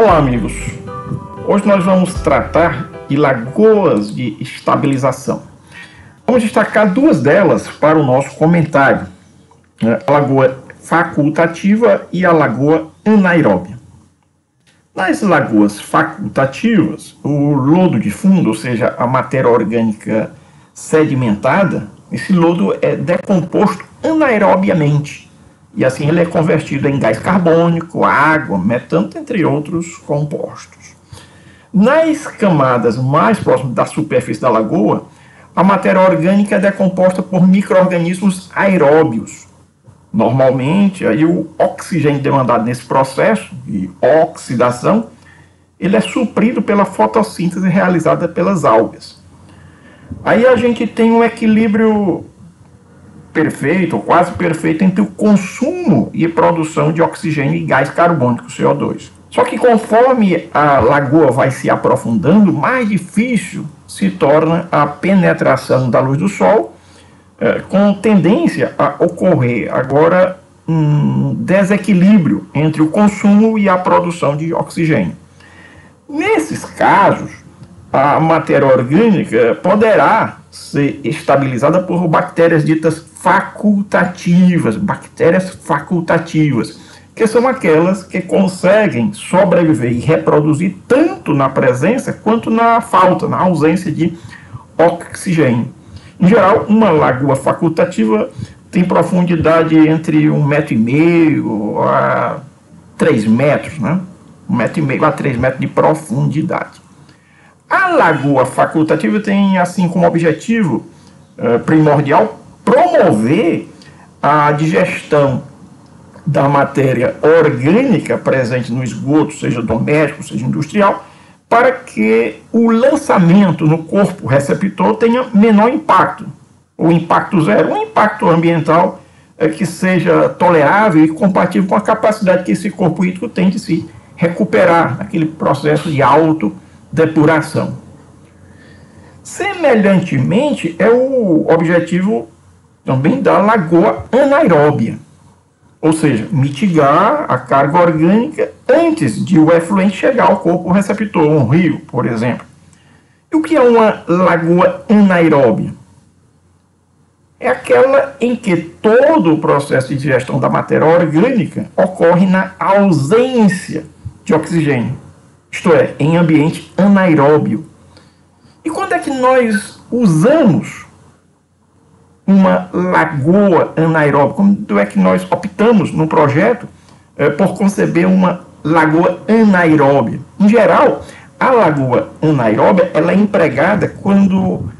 Olá, amigos! Hoje nós vamos tratar de lagoas de estabilização. Vamos destacar duas delas para o nosso comentário, a lagoa facultativa e a lagoa anaeróbia. Nas lagoas facultativas, o lodo de fundo, ou seja, a matéria orgânica sedimentada, esse lodo é decomposto anaerobiamente. E assim ele é convertido em gás carbônico, água, metano, entre outros compostos. Nas camadas mais próximas da superfície da lagoa, a matéria orgânica é decomposta por micro-organismos aeróbios. Normalmente, aí o oxigênio demandado nesse processo de oxidação, ele é suprido pela fotossíntese realizada pelas algas. Aí a gente tem um equilíbrio perfeito, ou quase perfeito, entre o consumo e produção de oxigênio e gás carbônico, CO2. Só que conforme a lagoa vai se aprofundando, mais difícil se torna a penetração da luz do sol, com tendência a ocorrer agora um desequilíbrio entre o consumo e a produção de oxigênio. Nesses casos, a matéria orgânica poderá ser estabilizada por bactérias ditas facultativas, que são aquelas que conseguem sobreviver e reproduzir tanto na presença quanto na falta, na ausência de oxigênio. Em geral, uma lagoa facultativa tem profundidade entre 1,5 m a 3 metros, né? 1,5 m a 3 metros de profundidade. A lagoa facultativa tem, assim como objetivo primordial, promover a digestão da matéria orgânica presente no esgoto, seja doméstico, seja industrial, para que o lançamento no corpo receptor tenha menor impacto, ou impacto zero, um impacto ambiental que seja tolerável e compatível com a capacidade que esse corpo hídrico tem de se recuperar naquele processo de autodepuração. Semelhantemente, é o objetivo também da lagoa anaeróbia, ou seja, mitigar a carga orgânica antes de o efluente chegar ao corpo receptor, um rio, por exemplo. E o que é uma lagoa anaeróbia? É aquela em que todo o processo de digestão da matéria orgânica ocorre na ausência de oxigênio, isto é, em ambiente anaeróbio. E quando é que nós usamos uma lagoa anaeróbia? Quando é que nós optamos no projeto por conceber uma lagoa anaeróbia? Em geral, a lagoa anaeróbia ela é empregada quando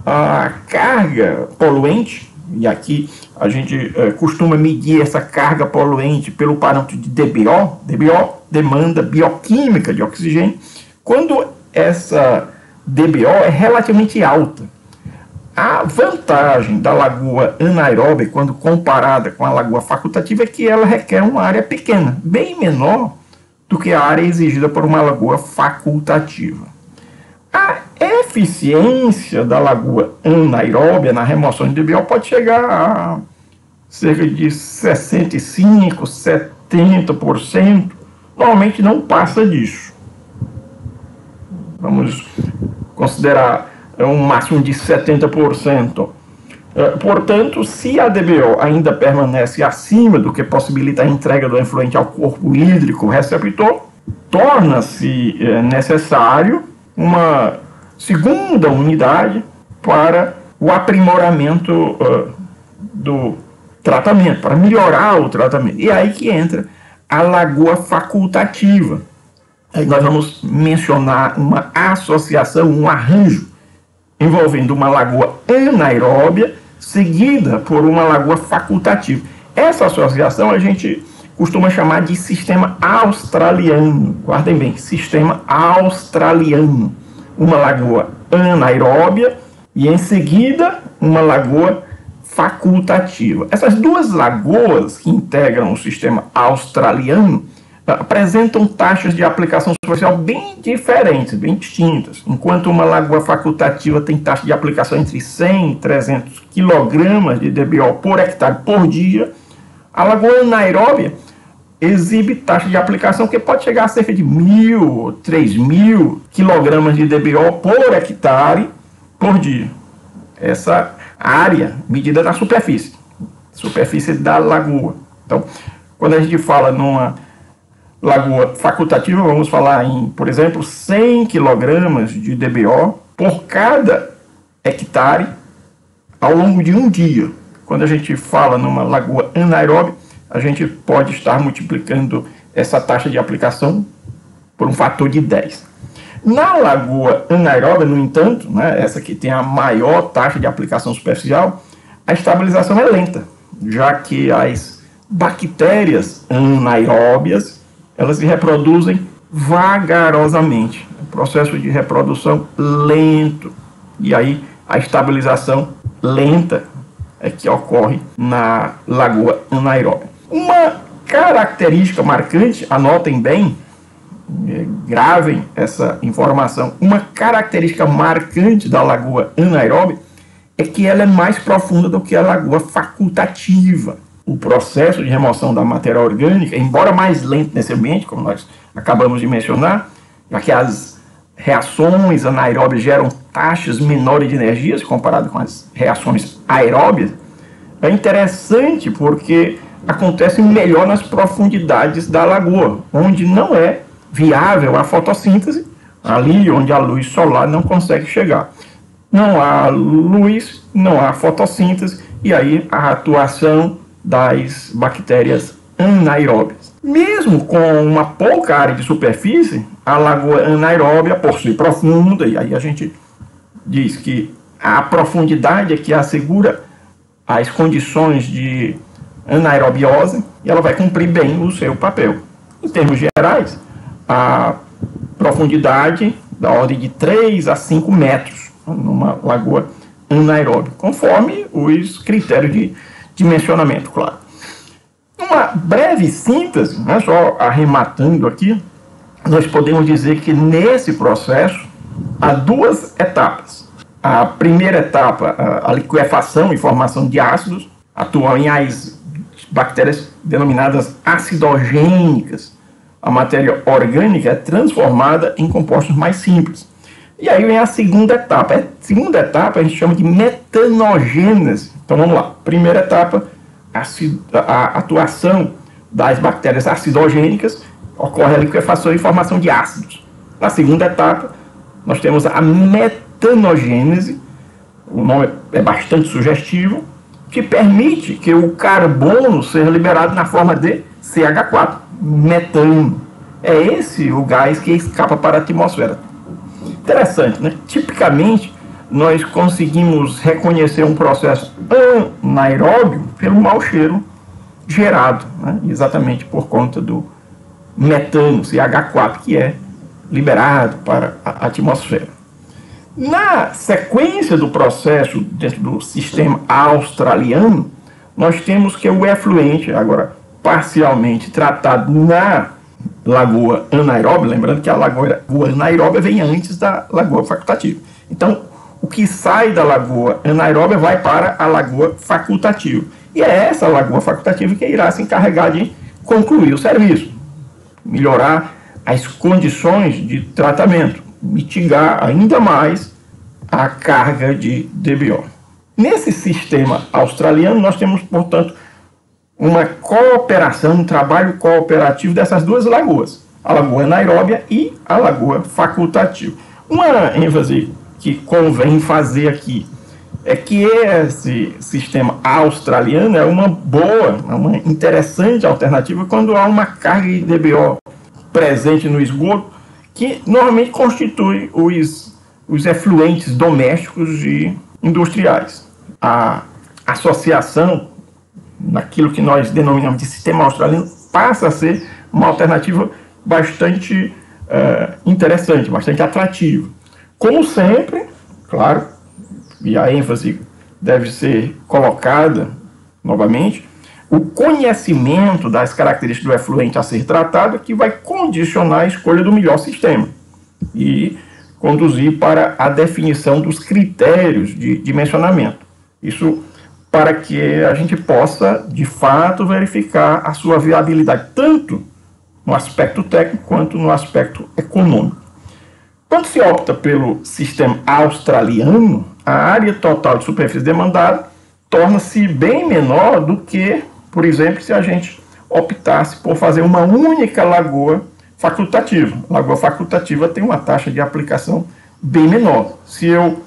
a carga poluente, e aqui a gente costuma medir essa carga poluente pelo parâmetro de DBO, demanda bioquímica de oxigênio, quando essa DBO é relativamente alta. A vantagem da lagoa anaeróbia, quando comparada com a lagoa facultativa, é que ela requer uma área pequena, bem menor do que a área exigida por uma lagoa facultativa. A eficiência da lagoa anaeróbia na remoção de DBO pode chegar a cerca de 65%, 70%, normalmente não passa disso. Vamos considerar um máximo de 70%. Portanto, se a DBO ainda permanece acima do que possibilita a entrega do efluente ao corpo hídrico receptor, torna-se necessário uma segunda unidade para o aprimoramento do tratamento, para melhorar o tratamento. E aí que entra a lagoa facultativa. Aí nós vamos mencionar uma associação, um arranjo, envolvendo uma lagoa anaeróbia, seguida por uma lagoa facultativa. Essa associação a gente costuma chamar de sistema australiano. Guardem bem, sistema australiano. Uma lagoa anaeróbia e, em seguida, uma lagoa facultativa. Essas duas lagoas que integram o sistema australiano apresentam taxas de aplicação superficial bem diferentes, bem distintas. Enquanto uma lagoa facultativa tem taxa de aplicação entre 100 e 300 kg de DBO por hectare por dia, a lagoa anaeróbia exibe taxa de aplicação que pode chegar a cerca de 1.000, 3.000 quilogramas de DBO por hectare por dia. Essa área medida na superfície da lagoa. Então, quando a gente fala numa lagoa facultativa, vamos falar em, por exemplo, 100 quilogramas de DBO por cada hectare ao longo de um dia. Quando a gente fala numa lagoa anaeróbia, a gente pode estar multiplicando essa taxa de aplicação por um fator de 10. Na lagoa anaeróbia, no entanto, né, essa que tem a maior taxa de aplicação superficial, a estabilização é lenta, já que as bactérias anaeróbias, elas se reproduzem vagarosamente. O processo de reprodução lento. E aí a estabilização lenta é que ocorre na lagoa anaeróbia. Uma característica marcante, anotem bem, gravem essa informação, uma característica marcante da lagoa anaeróbia é que ela é mais profunda do que a lagoa facultativa. O processo de remoção da matéria orgânica, embora mais lento nesse ambiente, como nós acabamos de mencionar, já que as reações anaeróbias geram taxas menores de energia comparado com as reações aeróbias, é interessante porque acontece melhor nas profundidades da lagoa, onde não é viável a fotossíntese, ali onde a luz solar não consegue chegar. Não há luz, não há fotossíntese, e aí a atuação das bactérias anaeróbias. Mesmo com uma pouca área de superfície, a lagoa anaeróbia, por ser profunda, e aí a gente diz que a profundidade é que assegura as condições de anaerobiose, e ela vai cumprir bem o seu papel. Em termos gerais, a profundidade da ordem de 3 a 5 metros numa lagoa anaeróbia, conforme os critérios de dimensionamento, claro. Uma breve síntese, né, só arrematando aqui, nós podemos dizer que nesse processo há duas etapas. A primeira etapa, a liquefação e formação de ácidos, atuam em as bactérias denominadas acidogênicas. A matéria orgânica é transformada em compostos mais simples. E aí vem a segunda etapa. A segunda etapa a gente chama de metanogênese. Então vamos lá. Primeira etapa, a atuação das bactérias acidogênicas, ocorre a liquefação e formação de ácidos. Na segunda etapa, nós temos a metanogênese, o nome é bastante sugestivo, que permite que o carbono seja liberado na forma de CH4, metano. É esse o gás que escapa para a atmosfera. Interessante, né? Tipicamente, nós conseguimos reconhecer um processo anaeróbio pelo mau cheiro gerado, né? Exatamente por conta do metano, CH4, que é liberado para a atmosfera. Na sequência do processo dentro do sistema australiano, nós temos que o efluente, agora parcialmente tratado na lagoa anaeróbia, lembrando que a lagoa anaeróbia vem antes da lagoa facultativa. Então, o que sai da lagoa anaeróbia vai para a lagoa facultativa. E é essa lagoa facultativa que irá se encarregar de concluir o serviço, melhorar as condições de tratamento, mitigar ainda mais a carga de DBO. Nesse sistema australiano, nós temos, portanto, uma cooperação, um trabalho cooperativo dessas duas lagoas, a lagoa anaeróbia e a lagoa facultativa. Uma ênfase que convém fazer aqui é que esse sistema australiano é uma boa, uma interessante alternativa quando há uma carga de DBO presente no esgoto, que normalmente constitui os efluentes domésticos e industriais. A associação, naquilo que nós denominamos de sistema australiano, passa a ser uma alternativa bastante interessante, bastante atrativa. Como sempre, claro, e a ênfase deve ser colocada novamente, o conhecimento das características do efluente a ser tratado que vai condicionar a escolha do melhor sistema e conduzir para a definição dos critérios de dimensionamento. Isso para que a gente possa, de fato, verificar a sua viabilidade, tanto no aspecto técnico quanto no aspecto econômico. Quando se opta pelo sistema australiano, a área total de superfície demandada torna-se bem menor do que, por exemplo, se a gente optasse por fazer uma única lagoa facultativa. A lagoa facultativa tem uma taxa de aplicação bem menor. Se eu,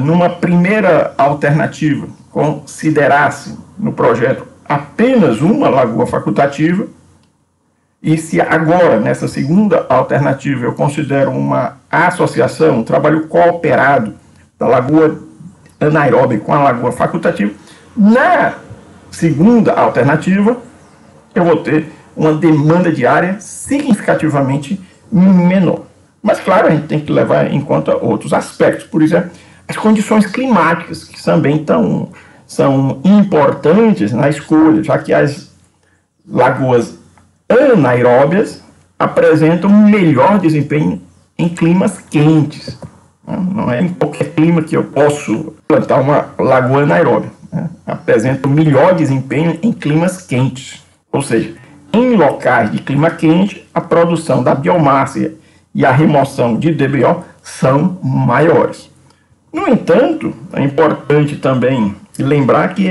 numa primeira alternativa, considerasse no projeto apenas uma lagoa facultativa, e se agora, nessa segunda alternativa, eu considero uma associação, um trabalho cooperado da lagoa anaeróbica com a lagoa facultativa, na segunda alternativa, eu vou ter uma demanda de área significativamente menor. Mas, claro, a gente tem que levar em conta outros aspectos. Por exemplo, as condições climáticas, que também são importantes na escolha, já que as lagoas anaeróbias apresentam um melhor desempenho em climas quentes. Não é em qualquer clima que eu posso plantar uma lagoa anaeróbia. Apresentam melhor desempenho em climas quentes. Ou seja, em locais de clima quente, a produção da biomassa e a remoção de DBO são maiores. No entanto, é importante também lembrar que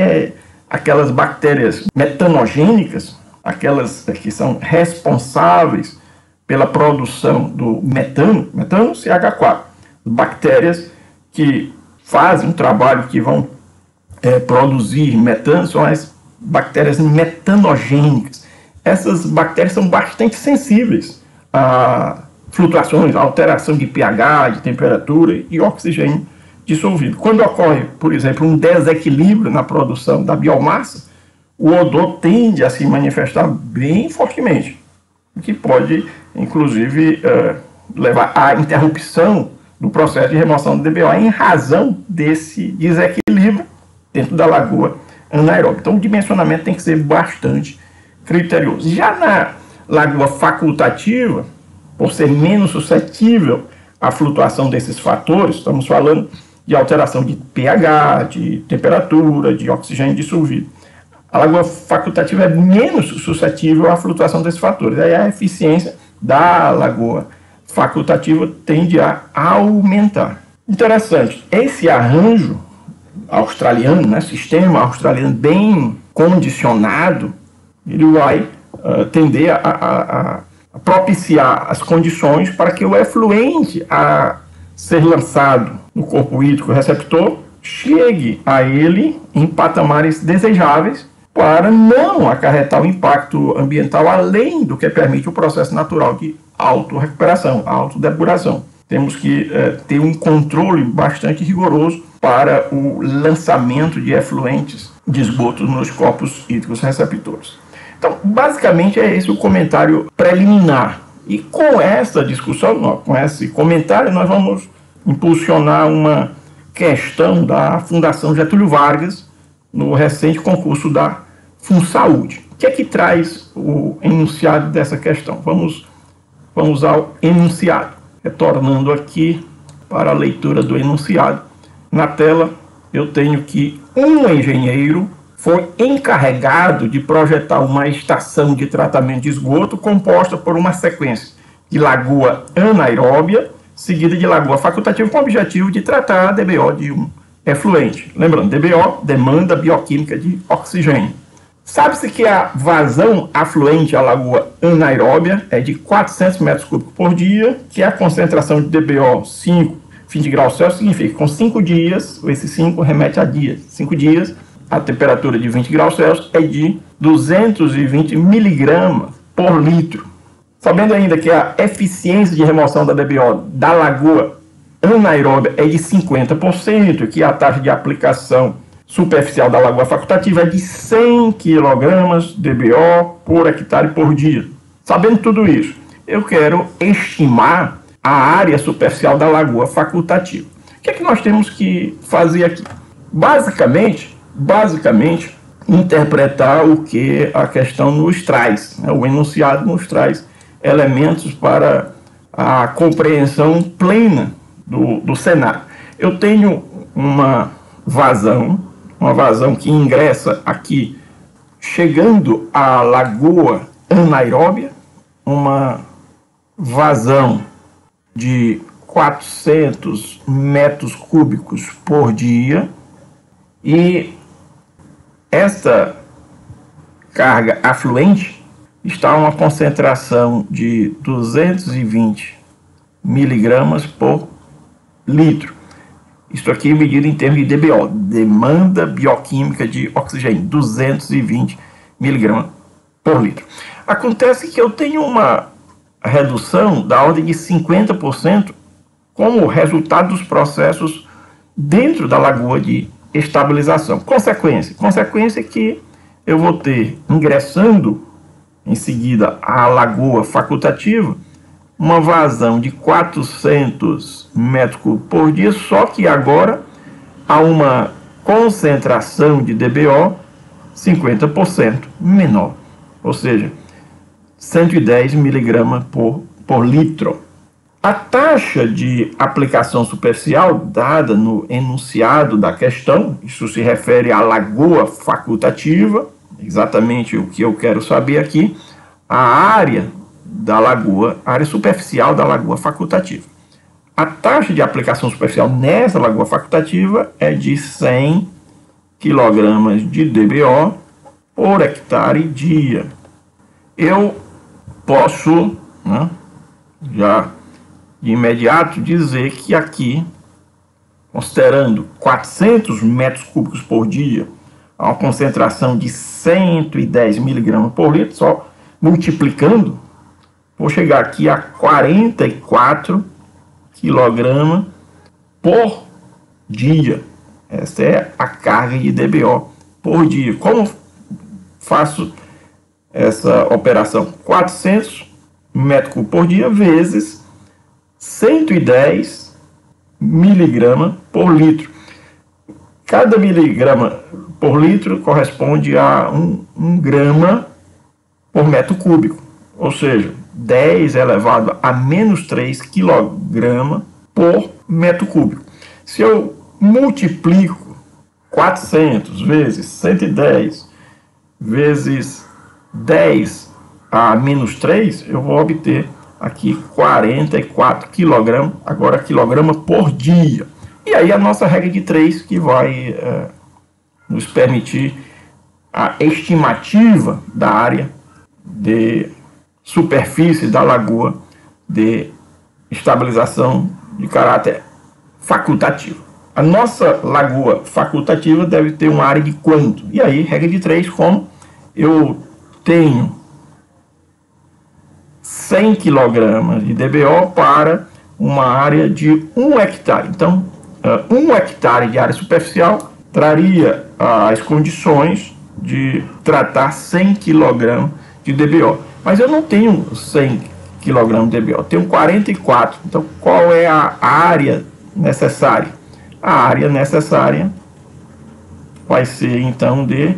aquelas bactérias metanogênicas, aquelas que são responsáveis pela produção do metano CH4, bactérias que fazem um trabalho que vão produzir metano, são as bactérias metanogênicas. Essas bactérias são bastante sensíveis a flutuações, a alteração de pH, de temperatura e oxigênio dissolvido. Quando ocorre, por exemplo, um desequilíbrio na produção da biomassa, o odor tende a se manifestar bem fortemente, o que pode, inclusive, levar à interrupção do processo de remoção do DBO em razão desse desequilíbrio dentro da lagoa anaeróbica. Então, o dimensionamento tem que ser bastante criterioso. Já na lagoa facultativa, por ser menos suscetível à flutuação desses fatores, estamos falando de alteração de pH, de temperatura, de oxigênio dissolvido. A lagoa facultativa é menos suscetível à flutuação desses fatores. Aí a eficiência da lagoa facultativa tende a aumentar. Interessante, esse arranjo australiano, né, sistema australiano bem condicionado, ele vai tender a propiciar as condições para que o efluente a ser lançado no corpo hídrico receptor chegue a ele em patamares desejáveis para não acarretar o impacto ambiental além do que permite o processo natural de autorrecuperação, autodepuração. Temos que ter um controle bastante rigoroso para o lançamento de efluentes de esgoto nos corpos hídricos receptores. Então, basicamente é esse o comentário preliminar. E com essa discussão, com esse comentário, nós vamos impulsionar uma questão da Fundação Getúlio Vargas no recente concurso da FunSaúde. O que é que traz o enunciado dessa questão? Vamos ao enunciado. Retornando aqui para a leitura do enunciado. Na tela, eu tenho que um engenheiro foi encarregado de projetar uma estação de tratamento de esgoto composta por uma sequência de lagoa anaeróbia, seguida de lagoa facultativa, com o objetivo de tratar a DBO de um efluente. Lembrando, DBO, demanda bioquímica de oxigênio. Sabe-se que a vazão afluente à lagoa anaeróbia é de 400 metros cúbicos por dia, que a concentração de DBO 20 graus Celsius significa que com 5 dias, esse 5 remete a dias, 5 dias, a temperatura de 20 graus Celsius é de 220 miligramas por litro. Sabendo ainda que a eficiência de remoção da DBO da lagoa anaeróbia é de 50%, que a taxa de aplicação superficial da lagoa facultativa é de 100 kg DBO por hectare por dia. Sabendo tudo isso, eu quero estimar a área superficial da lagoa facultativa. O que é que nós temos que fazer aqui? Basicamente, interpretar o que a questão nos traz, né? O enunciado nos traz elementos para a compreensão plena do cenário. Eu tenho uma vazão uma vazão que ingressa aqui, chegando à Lagoa Anaeróbia, uma vazão de 400 metros cúbicos por dia, e esta carga afluente está a uma concentração de 220 miligramas por litro. Isso aqui é medido em termos de DBO, demanda bioquímica de oxigênio, 220 miligramas por litro. Acontece que eu tenho uma redução da ordem de 50% como resultado dos processos dentro da lagoa de estabilização. Consequência que eu vou ter, ingressando em seguida à lagoa facultativa, uma vazão de 400 metros cúbicos por dia, só que agora há uma concentração de DBO 50% menor, ou seja, 110 miligramas por litro. A taxa de aplicação superficial dada no enunciado da questão, isso se refere à lagoa facultativa, exatamente o que eu quero saber aqui, a área da lagoa, a área superficial da lagoa facultativa. A taxa de aplicação superficial nessa lagoa facultativa é de 100 kg de DBO por hectare dia. Eu posso, já de imediato, dizer que aqui, considerando 400 metros cúbicos por dia, a uma concentração de 110 miligramas por litro, só multiplicando, vou chegar aqui a 44 kg por dia. Essa é a carga de DBO por dia. Como faço essa operação? 400 metros cúbicos por dia vezes 110 miligramas por litro. Cada miligrama por litro corresponde a 1 grama por metro cúbico, ou seja, 10 elevado a menos 3 kg por metro cúbico. Se eu multiplico 400 vezes 110 vezes 10 a menos 3, eu vou obter aqui 44 kg, agora quilograma por dia. E aí a nossa regra de 3 que vai nos permitir a estimativa da área de superfície da lagoa de estabilização de caráter facultativo. A nossa lagoa facultativa deve ter uma área de quanto? E aí, regra de 3, como eu tenho 100 kg de DBO para uma área de 1 hectare. Então, 1 hectare de área superficial traria as condições de tratar 100 kg de DBO. Mas eu não tenho 100 kg de DBO, eu tenho 44. Então, qual é a área necessária? A área necessária vai ser, então, de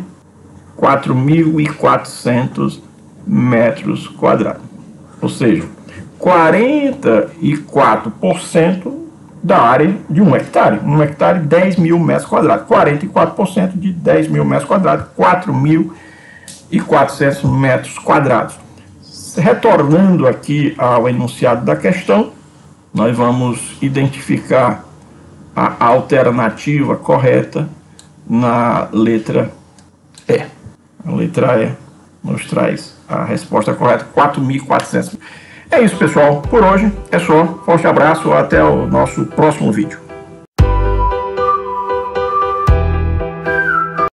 4.400 metros quadrados. Ou seja, 44% da área de 1 hectare. 1 hectare, 10 mil metros quadrados. 44% de 10 mil metros quadrados, 4.400 metros quadrados. Retornando aqui ao enunciado da questão, nós vamos identificar a alternativa correta na letra E. A letra E nos traz a resposta correta, 4.400. É isso, pessoal. Por hoje é só. Forte abraço. Até o nosso próximo vídeo.